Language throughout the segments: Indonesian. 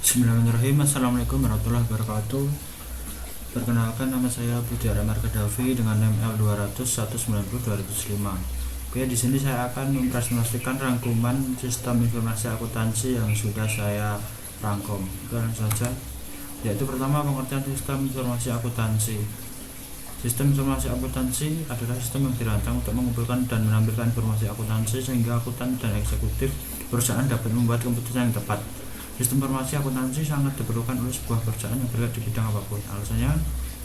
Bismillahirrahmanirrahim. Assalamualaikum warahmatullahi wabarakatuh. Perkenalkan, nama saya Budi Aramar Kedavi dengan NIM L200190205. Oke, di sini saya akan mempresentasikan rangkuman sistem informasi akuntansi yang sudah saya rangkum. Langsung saja, yaitu pertama, pengertian sistem informasi akuntansi. Sistem informasi akuntansi adalah sistem yang dirancang untuk mengumpulkan dan menampilkan informasi akuntansi sehingga akuntan dan eksekutif perusahaan dapat membuat keputusan yang tepat. Sistem informasi akuntansi sangat diperlukan oleh sebuah perusahaan yang bergerak di bidang apapun. Alasannya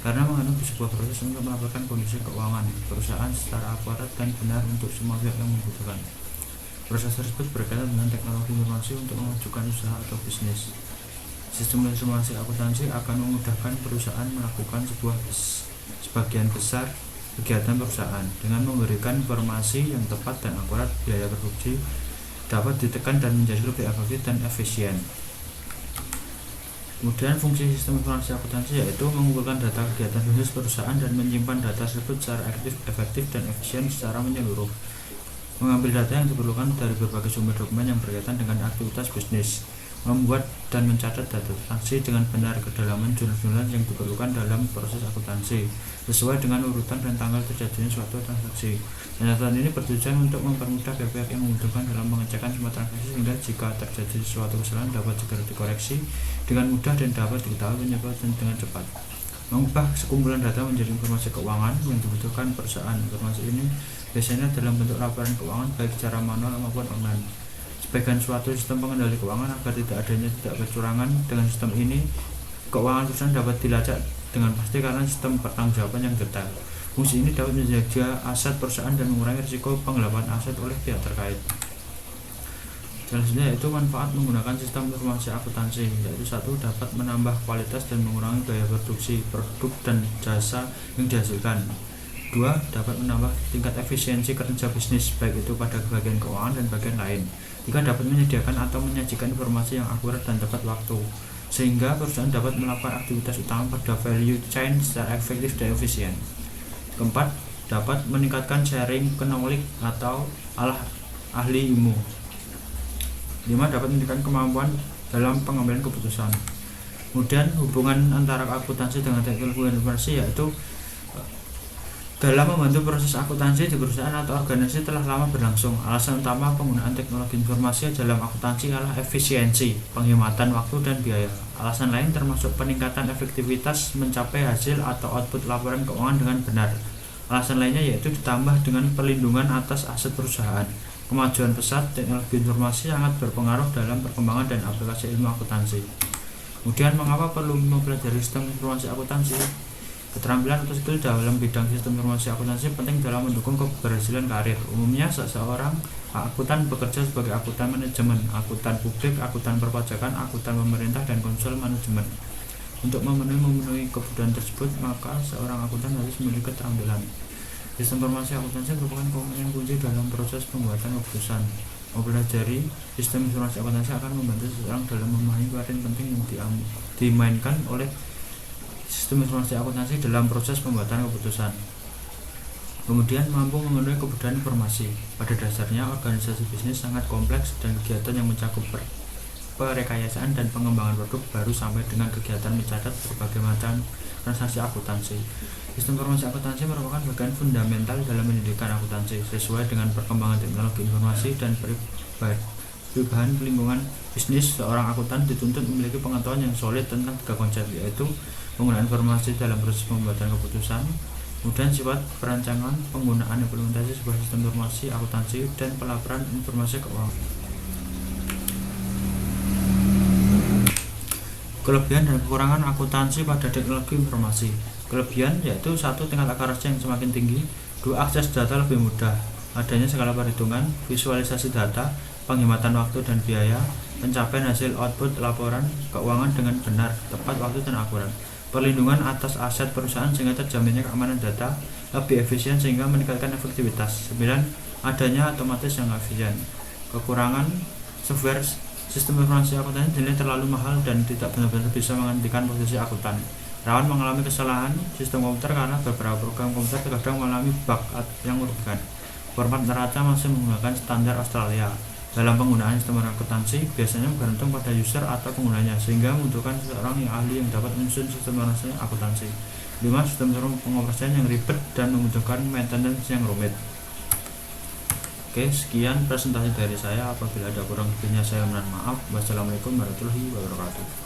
karena mengandung sebuah proses untuk melaporkan kondisi keuangan perusahaan secara akurat dan benar untuk semua pihak yang membutuhkan. Proses tersebut berkaitan dengan teknologi informasi untuk memajukan usaha atau bisnis. Sistem informasi akuntansi akan memudahkan perusahaan melakukan sebagian besar kegiatan perusahaan dengan memberikan informasi yang tepat dan akurat. Biaya produksi dapat ditekan dan menjadi lebih efektif dan efisien. Kemudian fungsi sistem informasi akuntansi yaitu mengumpulkan data kegiatan bisnis perusahaan dan menyimpan data tersebut secara efektif dan efisien secara menyeluruh. Mengambil data yang diperlukan dari berbagai sumber dokumen yang berkaitan dengan aktivitas bisnis. Membuat dan mencatat data transaksi dengan benar ke dalam jurnal-jurnal yang diperlukan dalam proses akuntansi sesuai dengan urutan dan tanggal terjadinya suatu transaksi. Catatan ini bertujuan untuk mempermudah pihak yang membutuhkan dalam pengecekan semua transaksi sehingga jika terjadi suatu kesalahan dapat segera dikoreksi dengan mudah dan dapat diketahui penyebabnya dengan cepat. Mengubah sekumpulan data menjadi informasi keuangan yang dibutuhkan perusahaan. Informasi ini biasanya dalam bentuk laporan keuangan baik secara manual maupun online. Sebagai suatu sistem pengendali keuangan agar tidak adanya kecurangan. Dengan sistem ini, keuangan perusahaan dapat dilacak dengan pasti karena sistem pertanggungjawaban yang detail. Fungsi ini dapat menjaga aset perusahaan dan mengurangi risiko penggelapan aset oleh pihak terkait. Selanjutnya yaitu manfaat menggunakan sistem informasi akuntansi, yaitu satu, dapat menambah kualitas dan mengurangi biaya produksi produk dan jasa yang dihasilkan. Dua, dapat menambah tingkat efisiensi kerja bisnis baik itu pada bagian keuangan dan bagian lain. Tiga, dapat menyediakan atau menyajikan informasi yang akurat dan tepat waktu sehingga perusahaan dapat melakukan aktivitas utama pada value chain secara efektif dan efisien. Keempat, dapat meningkatkan sharing knowledge atau ahli ilmu. 5, dapat meningkatkan kemampuan dalam pengambilan keputusan. Kemudian hubungan antara akuntansi dengan teknologi informasi yaitu dalam membantu proses akuntansi di perusahaan atau organisasi telah lama berlangsung. Alasan utama penggunaan teknologi informasi dalam akuntansi adalah efisiensi, penghematan waktu dan biaya. Alasan lain termasuk peningkatan efektivitas mencapai hasil atau output laporan keuangan dengan benar. Alasan lainnya yaitu ditambah dengan perlindungan atas aset perusahaan. Kemajuan pesat teknologi informasi sangat berpengaruh dalam perkembangan dan aplikasi ilmu akuntansi. Kemudian mengapa perlu mempelajari sistem informasi akuntansi? Keterampilan atau skill dalam bidang sistem informasi akuntansi penting dalam mendukung keberhasilan karir. Umumnya seseorang akuntan bekerja sebagai akuntan manajemen, akuntan publik, akuntan perpajakan, akuntan pemerintah, dan konsul manajemen. Untuk memenuhi kebutuhan tersebut, maka seorang akuntan harus memiliki keterampilan. Sistem informasi akuntansi merupakan komponen kunci dalam proses pembuatan keputusan. Mempelajari sistem informasi akuntansi akan membantu seseorang dalam memahami peran penting yang dimainkan oleh sistem informasi akuntansi dalam proses pembuatan keputusan. Kemudian mampu memenuhi kebutuhan informasi. Pada dasarnya organisasi bisnis sangat kompleks dan kegiatan yang mencakup perekayasaan dan pengembangan produk baru sampai dengan kegiatan mencatat berbagai macam transaksi akuntansi. Sistem informasi akuntansi merupakan bagian fundamental dalam pendidikan akuntansi. Sesuai dengan perkembangan teknologi informasi dan perubahan lingkungan bisnis, seorang akuntan dituntut memiliki pengetahuan yang solid tentang tiga konsep, yaitu penggunaan informasi dalam proses pembuatan keputusan, kemudian sifat perancangan, penggunaan implementasi sebuah sistem informasi akuntansi, dan pelaporan informasi keuangan. Kelebihan dan kekurangan akuntansi pada teknologi informasi. Kelebihan yaitu satu, tingkat akurasi yang semakin tinggi. Dua, akses data lebih mudah, adanya skala perhitungan, visualisasi data, penghematan waktu dan biaya, pencapaian hasil output laporan keuangan dengan benar, tepat waktu dan akurat. Perlindungan atas aset perusahaan sehingga terjaminnya keamanan data, lebih efisien sehingga meningkatkan efektivitas. 9, adanya otomatis yang efisien. Kekurangan software sistem informasi akuntansi dinilai terlalu mahal dan tidak benar-benar bisa menghentikan posisi akuntan. Rawan mengalami kesalahan sistem komputer karena beberapa program komputer terkadang mengalami bug yang merugikan. Format neraca masih menggunakan standar Australia. dalam penggunaan sistem akuntansi biasanya bergantung pada user atau penggunanya, sehingga membutuhkan seseorang yang ahli yang dapat menyusun sistem akuntansi. 5. Sistem pengoperasian yang ribet dan membutuhkan maintenance yang rumit. Oke, sekian presentasi dari saya. Apabila ada kurang lebihnya saya mohon maaf. Wassalamualaikum warahmatullahi wabarakatuh.